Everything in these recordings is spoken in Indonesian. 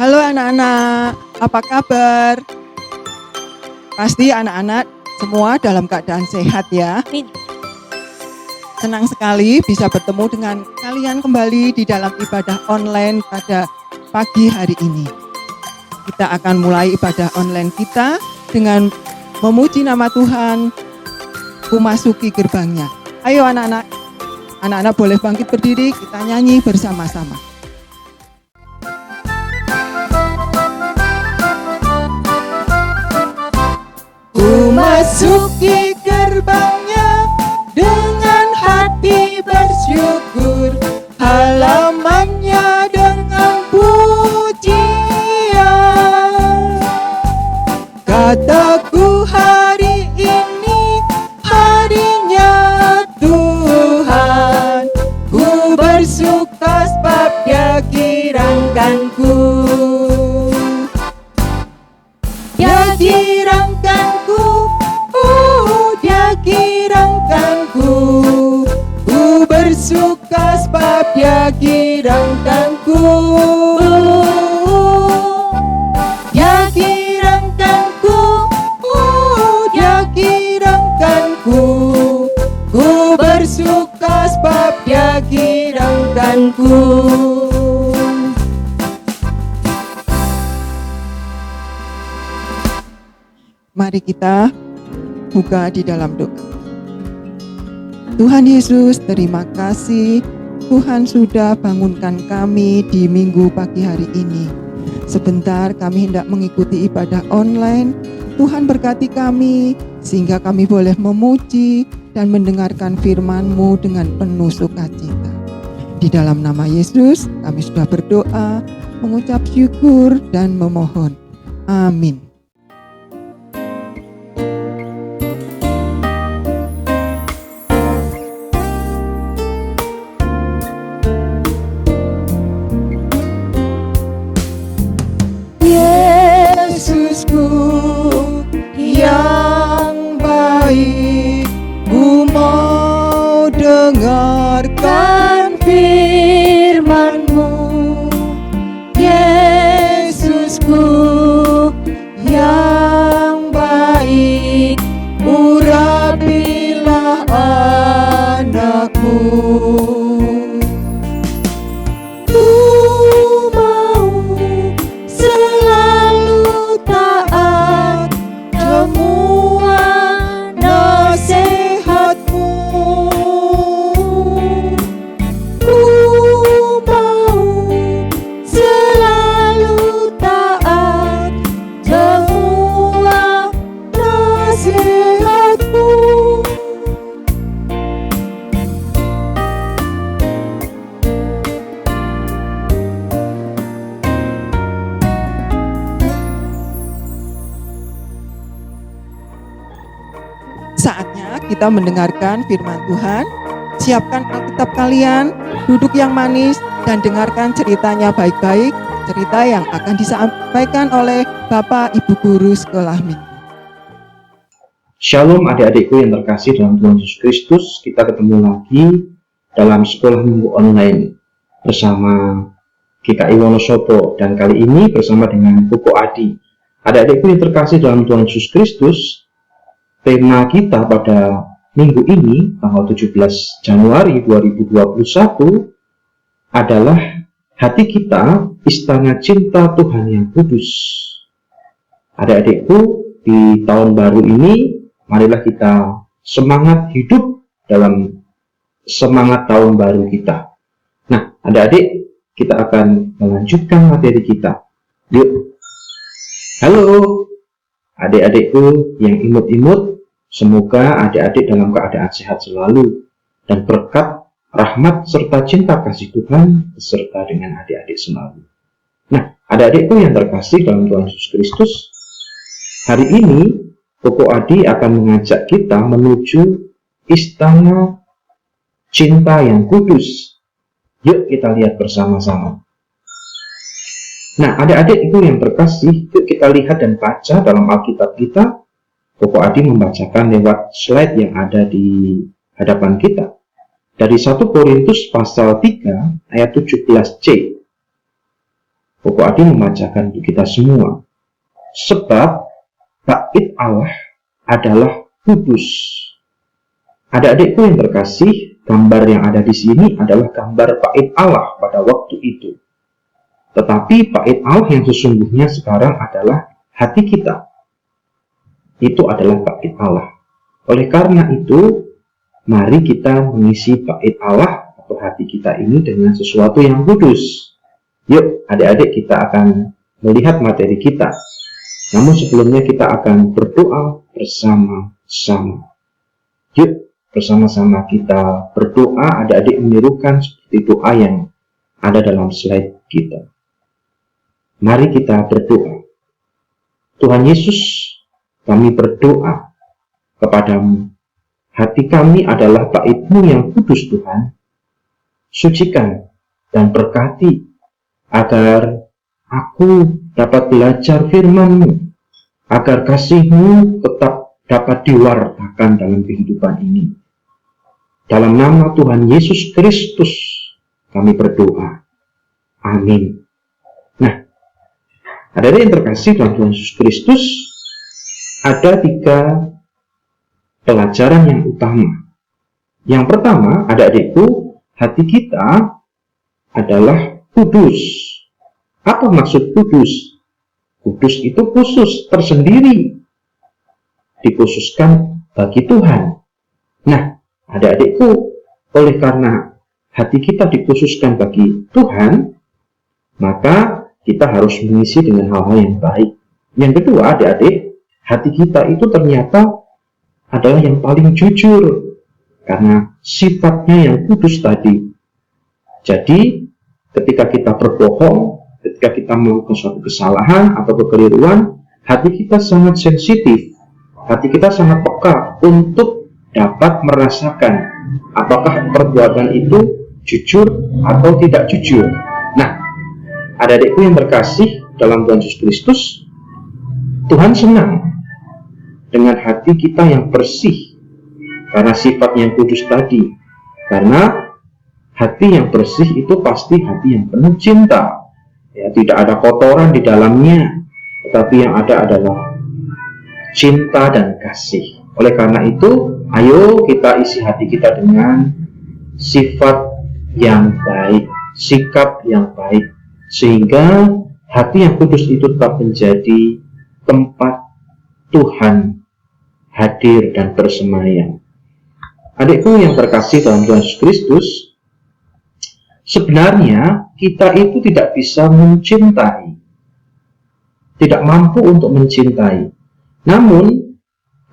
Halo anak-anak, apa kabar? Pasti anak-anak semua dalam keadaan sehat ya. Senang sekali bisa bertemu dengan kalian kembali di dalam ibadah online pada pagi hari ini. Kita akan mulai ibadah online kita dengan memuji nama Tuhan, memasuki gerbangnya. Ayo anak-anak, anak-anak boleh bangkit berdiri, kita nyanyi bersama-sama. Masuki gerbangnya dengan hati bersyukur, halamannya dengan pujian. Kataku hari ini harinya Tuhan, ku bersuka sebab Dia kirangkanku. Dia kirangkanku, Dia kirangkanku, ku bersuka sebab Dia kirangkanku. Dia kirangkanku, Dia kirangkanku, ku bersuka sebab Dia kirangkanku. Mari kita buka di dalam doa. Tuhan Yesus, terima kasih Tuhan sudah bangunkan kami di minggu pagi hari ini. Sebentar kami hendak mengikuti ibadah online. Tuhan berkati kami sehingga kami boleh memuji dan mendengarkan firman-Mu dengan penuh sukacita. Di dalam nama Yesus kami sudah berdoa, mengucap syukur dan memohon. Amin. Yesusku yang baik, ku mau dengarkan firman-Mu. Yesusku yang baik, urapilah anakku. Saatnya kita mendengarkan firman Tuhan. Siapkan Alkitab kalian, duduk yang manis, dan dengarkan ceritanya baik-baik. Cerita yang akan disampaikan oleh Bapak Ibu Guru Sekolah Minggu. Shalom adik-adikku yang terkasih dalam Tuhan Yesus Kristus. Kita ketemu lagi dalam Sekolah Minggu Online bersama GKI Wonosobo. Dan kali ini bersama dengan Koko Adi. Adik-adikku yang terkasih dalam Tuhan Yesus Kristus, tema kita pada minggu ini, tanggal 17 Januari 2021, adalah hati kita, istana cinta Tuhan yang kudus. Adik-adikku, di tahun baru ini, marilah kita semangat hidup dalam semangat tahun baru kita. Nah, adik-adik, kita akan melanjutkan materi kita. Yuk. Halo, adik-adikku yang imut-imut, semoga adik-adik dalam keadaan sehat selalu dan berkat, rahmat, serta cinta kasih Tuhan beserta dengan adik-adik selalu. Nah, adik-adikku yang terkasih dalam Tuhan Yesus Kristus, hari ini Koko Adi akan mengajak kita menuju istana cinta yang kudus. Yuk kita lihat bersama-sama. Nah, adik-adikku yang terkasih, yuk kita lihat dan baca dalam Alkitab kita. Koko Adi membacakan lewat slide yang ada di hadapan kita. Dari 1 Korintus pasal 3 ayat 17c. Koko Adi membacakan untuk kita semua. Sebab bait Allah adalah kudus. Adik-adikku yang terkasih, gambar yang ada di sini adalah gambar bait Allah pada waktu itu. Tetapi bait Allah yang sesungguhnya sekarang adalah hati kita. Itu adalah bait Allah. Oleh karena itu, mari kita mengisi bait Allah atau hati kita ini dengan sesuatu yang kudus. Yuk, adik-adik, kita akan melihat materi kita. Namun sebelumnya kita akan berdoa bersama-sama. Yuk, bersama-sama kita berdoa. Adik-adik menirukan seperti doa yang ada dalam slide kita. Mari kita berdoa. Tuhan Yesus, kami berdoa kepadamu. Hati kami adalah bait-Mu yang kudus, Tuhan. Sucikan dan berkati agar aku dapat belajar firman-Mu, agar kasih-Mu tetap dapat diwartakan dalam kehidupan ini. Dalam nama Tuhan Yesus Kristus kami berdoa. Amin. Nah, adik-adik yang terkasih dalam Tuhan Yesus Kristus, ada 3 pelajaran yang utama. Yang pertama, adik-adikku, hati kita adalah kudus. Apa maksud kudus? Kudus itu khusus, tersendiri, dikhususkan bagi Tuhan. Nah, adik-adikku, oleh karena hati kita dikhususkan bagi Tuhan, maka kita harus mengisi dengan hal-hal yang baik. Yang kedua, adik-adik, hati kita itu ternyata adalah yang paling jujur, karena sifatnya yang kudus tadi. Jadi, ketika kita berbohong, ketika kita melakukan suatu kesalahan atau kekeliruan, hati kita sangat sensitif, hati kita sangat peka untuk dapat merasakan apakah perbuatan itu jujur atau tidak jujur. Nah, adik-adikku yang terkasih dalam Tuhan Yesus Kristus, Tuhan senang dengan hati kita yang bersih karena sifat yang kudus tadi. Karena hati yang bersih itu pasti hati yang penuh cinta. Ya, tidak ada kotoran di dalamnya, tetapi yang ada adalah cinta dan kasih. Oleh karena itu, ayo kita isi hati kita dengan sifat yang baik, sikap yang baik, sehingga hati yang kudus itu tetap menjadi tempat Tuhan hadir dan bersemayam. Adikku yang terkasih dalam Tuhan Yesus Kristus, sebenarnya kita itu tidak bisa mencintai, tidak mampu untuk mencintai. Namun,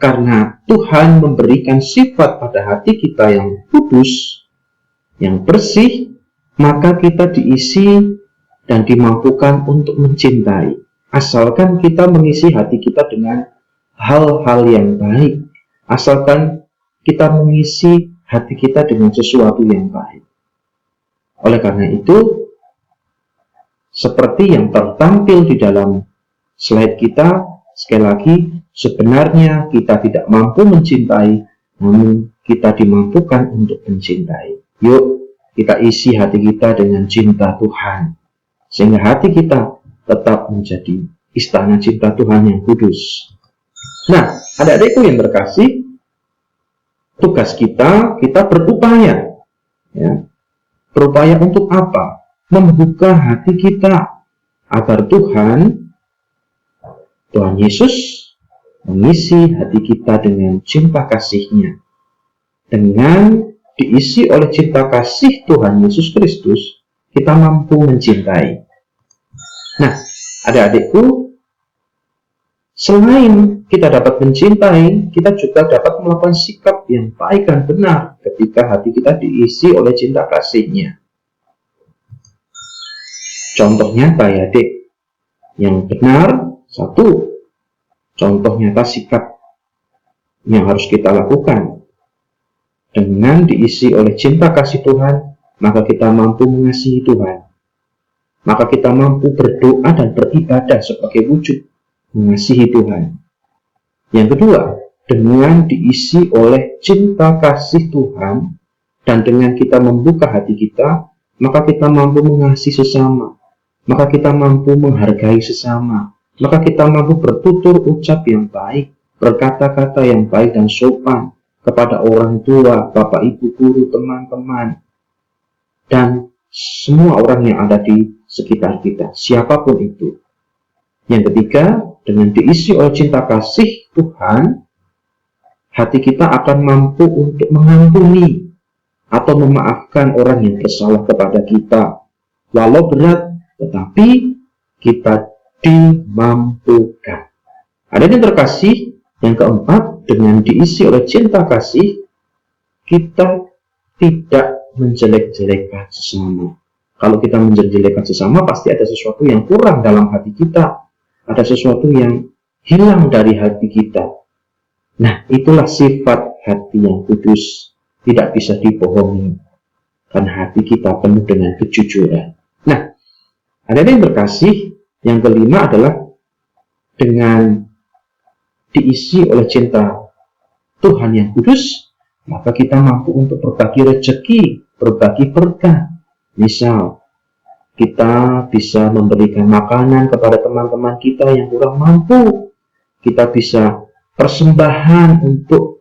karena Tuhan memberikan sifat pada hati kita yang kudus, yang bersih, maka kita diisi dan dimampukan untuk mencintai. Asalkan kita mengisi hati kita dengan hal-hal yang baik, asalkan kita mengisi hati kita dengan sesuatu yang baik. Oleh karena itu, seperti yang tertampil di dalam slide kita, sekali lagi, sebenarnya kita tidak mampu mencintai, namun kita dimampukan untuk mencintai. Yuk, kita isi hati kita dengan cinta Tuhan, sehingga hati kita tetap menjadi istana cinta Tuhan yang kudus. Nah, adik-adikku yang terkasih, tugas kita berupaya. Ya. Berupaya untuk apa? Membuka hati kita agar Tuhan Yesus mengisi hati kita dengan cinta kasih-Nya. Dengan diisi oleh cinta kasih Tuhan Yesus Kristus, kita mampu mencintai. Nah, adik-adikku, selain kita dapat mencintai, kita juga dapat melakukan sikap yang baik dan benar ketika hati kita diisi oleh cinta kasih-Nya. Contoh nyata ya, adik, yang benar, satu, contoh nyata sikap yang harus kita lakukan. Dengan diisi oleh cinta kasih Tuhan, maka kita mampu mengasihi Tuhan. Maka kita mampu berdoa dan beribadah sebagai wujud mengasihi Tuhan. Yang kedua, dengan diisi oleh cinta kasih Tuhan dan dengan kita membuka hati kita, maka kita mampu mengasihi sesama, maka kita mampu menghargai sesama, maka kita mampu bertutur ucap yang baik, berkata-kata yang baik dan sopan kepada orang tua, bapak, ibu, guru, teman-teman, dan semua orang yang ada di sekitar kita, siapapun itu. Yang ketiga, dengan diisi oleh cinta kasih Tuhan, hati kita akan mampu untuk mengampuni atau memaafkan orang yang bersalah kepada kita. Walau berat, tetapi kita dimampukan. Ada yang terkasih, yang keempat, dengan diisi oleh cinta kasih, kita tidak menjelek-jelekan sesama. Kalau kita menjelek-jelekan sesama, pasti ada sesuatu yang kurang dalam hati kita. Ada sesuatu yang hilang dari hati kita. Nah, itulah sifat hati yang kudus. Tidak bisa dibohongi. Karena hati kita penuh dengan kejujuran. Nah, ada yang terkasih, yang kelima adalah dengan diisi oleh cinta Tuhan yang kudus, maka kita mampu untuk berbagi rezeki, berbagi berkah. Misal, kita bisa memberikan makanan kepada teman-teman kita yang kurang mampu. Kita bisa persembahan untuk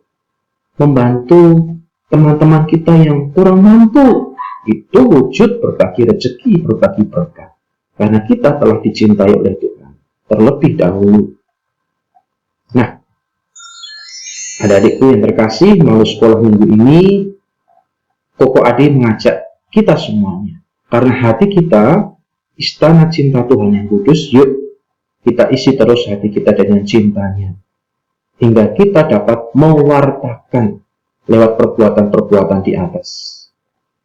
membantu teman-teman kita yang kurang mampu. Itu wujud berbagi rezeki, berbagi berkah. Karena kita telah dicintai oleh Tuhan terlebih dahulu. Nah, adik-adikku yang terkasih, melalui sekolah minggu ini, Koko Ade mengajak kita semuanya. Karena hati kita, istana cinta Tuhan yang kudus, yuk kita isi terus hati kita dengan cintanya. Hingga kita dapat mewartakan lewat perbuatan-perbuatan di atas.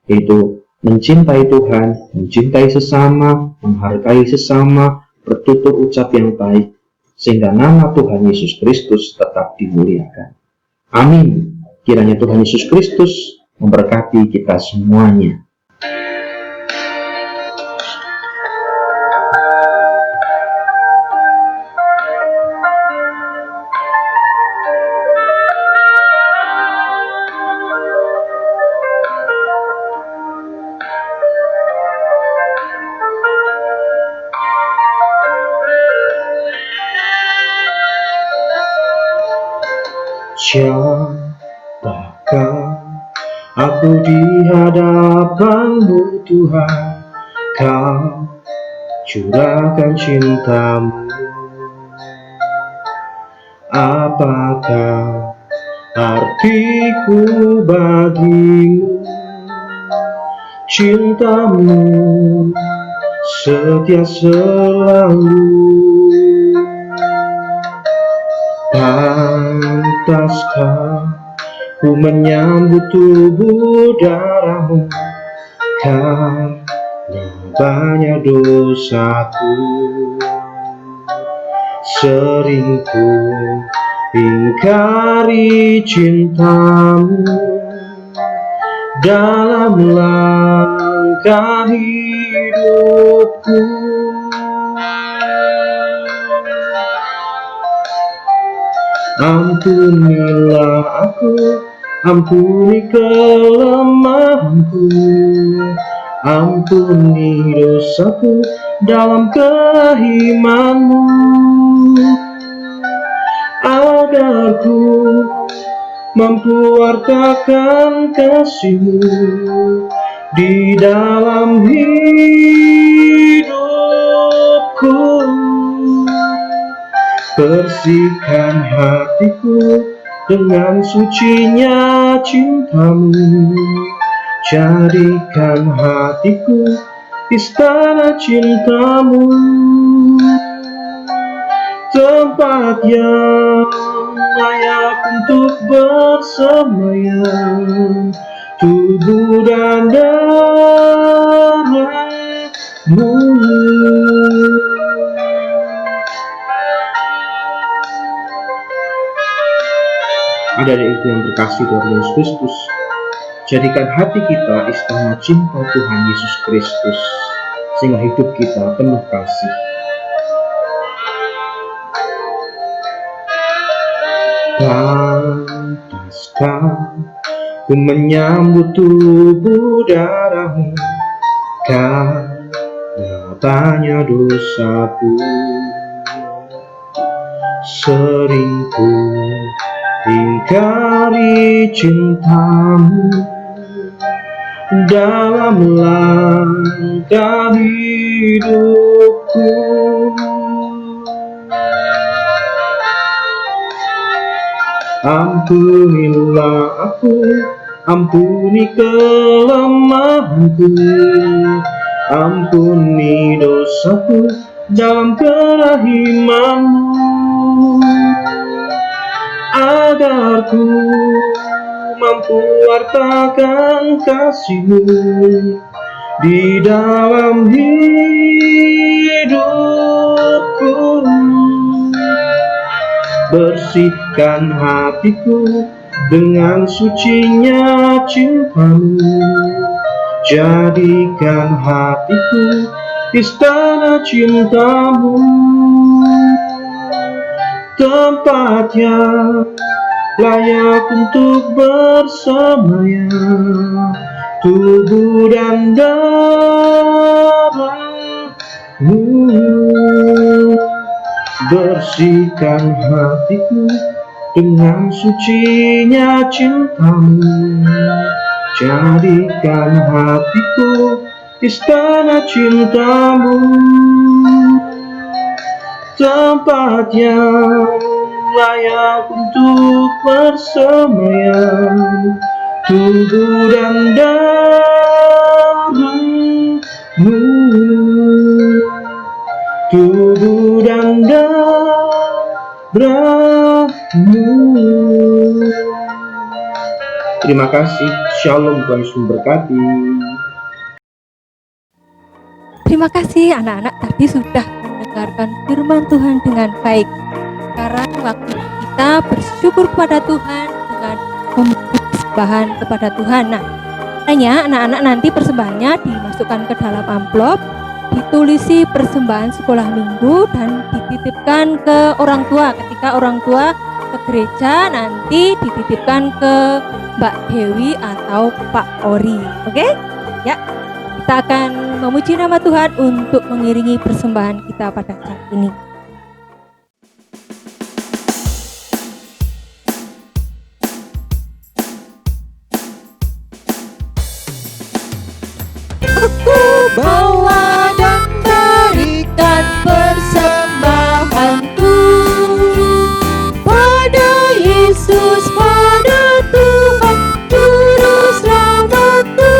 Yaitu mencintai Tuhan, mencintai sesama, menghargai sesama, bertutur ucap yang baik, sehingga nama Tuhan Yesus Kristus tetap dimuliakan. Amin. Kiranya Tuhan Yesus Kristus memberkati kita semuanya. Siapakah aku di hadapan-Mu Tuhan, Kau curahkan cinta-Mu. Apakah artiku bagimu? Cinta-Mu setia selalu. Pantaskah ku menyambut tubuh darah-Mu, karena banyak dosaku. Sering ku ingkari cinta-Mu dalam langkah hidupku. Ampunilah aku, ampuni kelemahanku, ampuni dosaku dalam keiman-Mu, agar ku mampu wartakan kasih-Mu di dalam hidupku. Bersihkan hatiku dengan sucinya cinta-Mu, jadikan hatiku istana cinta-Mu, tempat yang layak untuk bersemayam, tubuh dan darah-Mu. Adik-adikku yang terkasih Tuhan Yesus Kristus, jadikan hati kita istana cinta Tuhan Yesus Kristus, sehingga hidup kita penuh kasih. Pantaskah ku menyambut tubuh darah-Mu, karena nyatanya dosaku. Sering ku ingkari cintamu dalam langkah hidupku. Ampunilah aku, ampuni kelemahanku, ampuni dosaku dalam kerahimanmu, agar ku mampu wartakan kasih-Mu di dalam hidupku. Bersihkan hatiku dengan sucinya cinta-Mu, jadikan hatiku istana cinta-Mu, tempat yang layak untuk bersemayam, tubuh dan darah-Mu. Bersihkan hatiku dengan sucinya cinta-Mu, jadikan hatiku istana cinta-Mu, tempat yang layak untuk bersemayam, tubuh dan darah-Mu, tubuh dan darah-Mu. Terima kasih. Shalom, Tuhan Yesus memberkati. Terima kasih anak-anak tadi sudah mendengarkan firman Tuhan dengan baik. Sekarang waktu kita bersyukur kepada Tuhan dengan memberi persembahan kepada Tuhan. Nah, hanya anak-anak nanti persembahannya dimasukkan ke dalam amplop, ditulisi persembahan sekolah minggu dan dititipkan ke orang tua. Ketika orang tua ke gereja nanti dititipkan ke Mbak Dewi atau Pak Ori. Oke? Ya. Kita akan memuji nama Tuhan untuk mengiringi persembahan kita pada saat ini. Aku bawa dan berikan persembahanku pada Yesus, pada Tuhan Juru Selamatku.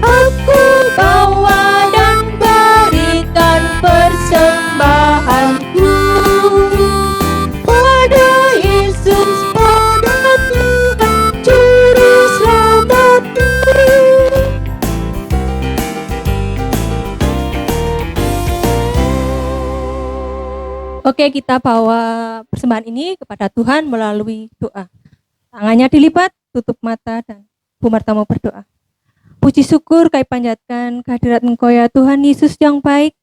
Aku bawa dan berikan persembahanku pada Yesus, pada Tuhan Juru Selamatku. Oke, kita bawa persembahan ini kepada Tuhan melalui doa. Tangannya dilipat, tutup mata, dan Bu Marta mau berdoa. Puji syukur kami panjatkan kehadirat Engkau ya Tuhan Yesus yang baik,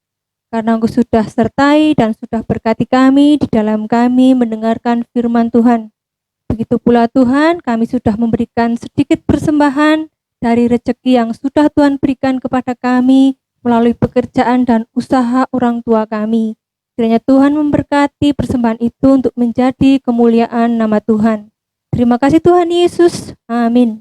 karena Engkau sudah sertai dan sudah berkati kami di dalam kami mendengarkan firman Tuhan. Begitu pula Tuhan, kami sudah memberikan sedikit persembahan dari rezeki yang sudah Tuhan berikan kepada kami melalui pekerjaan dan usaha orang tua kami. Kiranya Tuhan memberkati persembahan itu untuk menjadi kemuliaan nama Tuhan. Terima kasih Tuhan Yesus. Amin.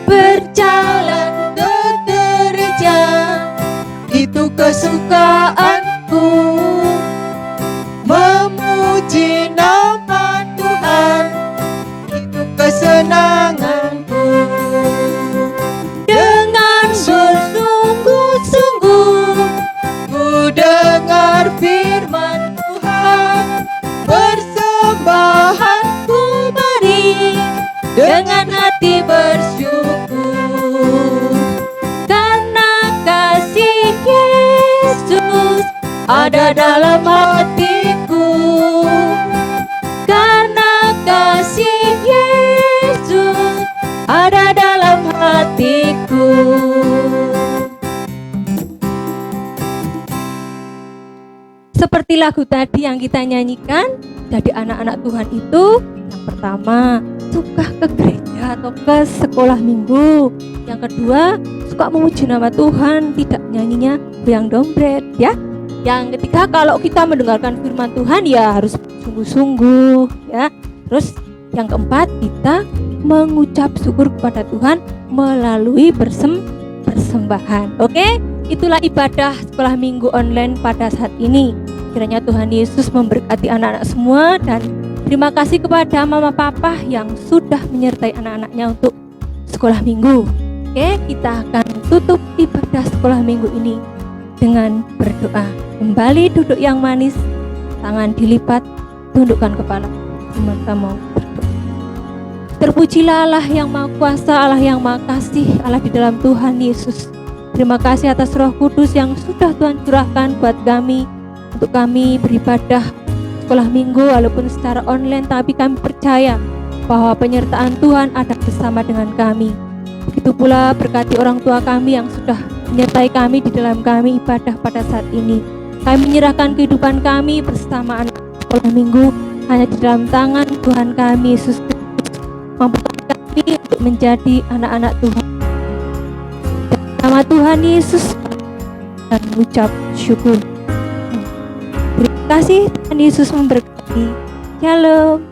Berjalan ke gereja, itu kesukaanku. Memuji nama Tuhan, itu kesenanganku. Dengan bersungguh-sungguh ku dengar firman Tuhan, persembahanku beri dengan hati bersyukur, karena kasih Yesus ada dalam hatiku, karena kasih Yesus ada dalam hatiku. lagu tadi yang kita nyanyikan, jadi anak-anak Tuhan itu yang pertama suka ke gereja atau ke sekolah minggu. Yang kedua suka memuji nama Tuhan, tidak nyanyinya goyang dompet ya. Yang ketiga kalau kita mendengarkan firman Tuhan ya harus sungguh-sungguh ya. Terus yang keempat kita mengucap syukur kepada Tuhan melalui persembahan. Oke? Itulah ibadah sekolah minggu online pada saat ini. Kiranya Tuhan Yesus memberkati anak-anak semua, dan terima kasih kepada mama papa yang sudah menyertai anak-anaknya untuk sekolah minggu. Oke, kita akan tutup ibadah sekolah minggu ini dengan berdoa. Kembali duduk yang manis, tangan dilipat, tundukkan kepala. Kita mau berdoa. Terpujilah Allah yang Maha Kuasa, Allah yang Maha Kasih, Allah di dalam Tuhan Yesus. Terima kasih atas Roh Kudus yang sudah Tuhan curahkan buat kami, untuk kami beribadah sekolah minggu walaupun secara online, tapi kami percaya bahwa penyertaan Tuhan ada bersama dengan kami. Begitu pula berkati orang tua kami yang sudah menyertai kami di dalam kami ibadah pada saat ini. Kami menyerahkan kehidupan kami bersama anak sekolah minggu hanya di dalam tangan Tuhan kami Yesus Kristus. Mampukan kami untuk menjadi anak-anak Tuhan. Nama Tuhan Yesus dan mengucap syukur. Terima kasih, Tuhan Yesus memberkati. Shalom.